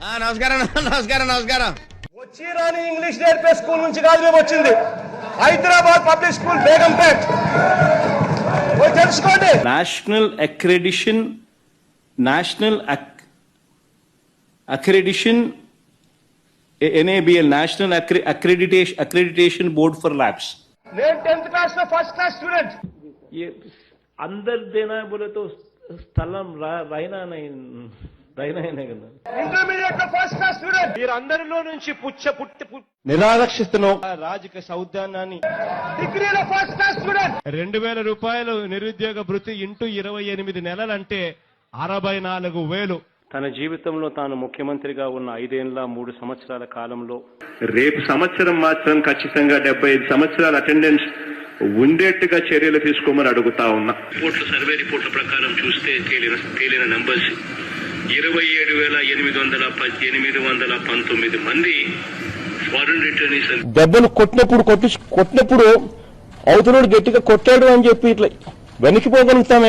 నమస్కారం నమస్కారం నమస్కారం. వచ్చి రాని ఇంగ్లీష్ నేర్పే స్కూల్ నుంచి కాదు మేము వచ్చింది, హైదరాబాద్ పబ్లిక్ స్కూల్ బేగంపేట్. తెలుసుకోండి. National accreditation NABL national accreditation board for labs. నేను 10th క్లాస్ లో ఫస్ట్ క్లాస్ స్టూడెంట్. अंदर देना बोले तो స్థలం రైనా ఇంటర్మీడియట్ లో ఫస్ట్ క్లాస్ స్టూడెంట్. మీరందరిలో నుంచి నిరారక్షితను రాజకీయ సౌద్యాన్ని డిగ్రీలో ఫస్ట్ క్లాస్ స్టూడెంట్. 2000 రూపాయలు నిరుద్యోగ భృతి ఇంటూ 28 నెలలంటే 64,000. తన జీవితంలో తాను ముఖ్యమంత్రిగా ఉన్న 5 ఏళ్ల 3 సంవత్సరాల కాలంలో రేపు సంవత్సరం మాత్రం ఖచ్చితంగా 75 సంవత్సరాల అటెండెన్స్ ఉండేట్టుగా చర్యలు తీసుకోమని అడుగుతా ఉన్నా. సర్వే రిపోర్ట్ల ప్రకారం చూస్తే తేలిన నంబర్స్ 27,819 మంది ఫారెన్ రిటర్నీస్. దెబ్బలు కొట్టినప్పుడు అవతలోడు గట్టిగా కొట్టాడు అని చెప్పి ఇట్లా వెనక్కిపోగలుగుతామే,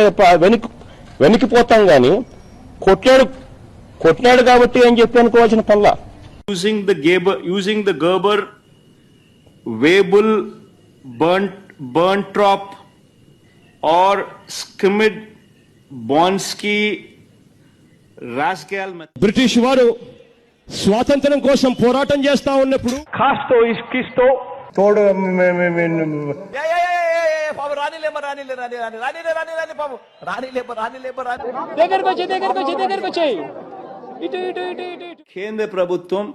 వెనక్కిపోతాం గాని కొట్టాడు కాబట్టి అని చెప్పి అనుకోవాల్సిన పనుల. using the Gerber, Weibull, Berntrop or Schmidt, Bonsky, Rascal. British వారు స్వాతంత్ర్యం కోసం పోరాటం చేస్తా ఉన్నప్పుడు కాస్తో ఇస్కిస్తో తోడు కేంద్ర ప్రభుత్వం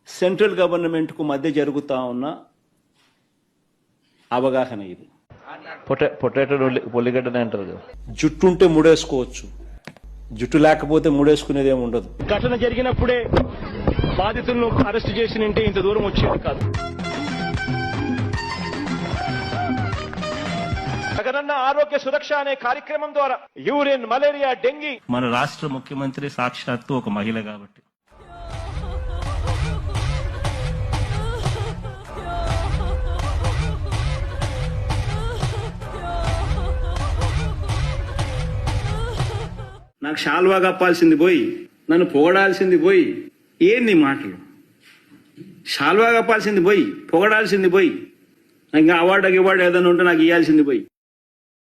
సెంట్రల్ గవర్నమెంట్ కు మధ్య జరుగుతా ఉన్న అవగాహన ఇది. పొటాటో పొల్లిగడ్డనే అంటారు కదా. జుట్టుంటే ముడేసుకోవచ్చు, జుట్టు లేకపోతే ముడేసుకునేది ఏమి ఉండదు. ఘటన జరిగినప్పుడే బాధితులను అరెస్ట్ చేసి ఇంత దూరం వచ్చేది కాదు. జగనన్న ఆరోగ్య సురక్ష అనే కార్యక్రమం ద్వారా యూరిన్, మలేరియా, డెంగీ. మన రాష్ట్ర ముఖ్యమంత్రి సాక్షాత్తు ఒక మహిళ కాబట్టి నాకు శాల్వా కప్పాల్సింది పోయి నన్ను పొగడాల్సింది పోయి ఏంది మాటలు? శాల్వా కప్పాల్సింది పోయి పొగడాల్సింది పోయి ఇంకా అవార్డు ఏదైనా ఉంటే నాకు ఇవ్వాల్సింది పోయి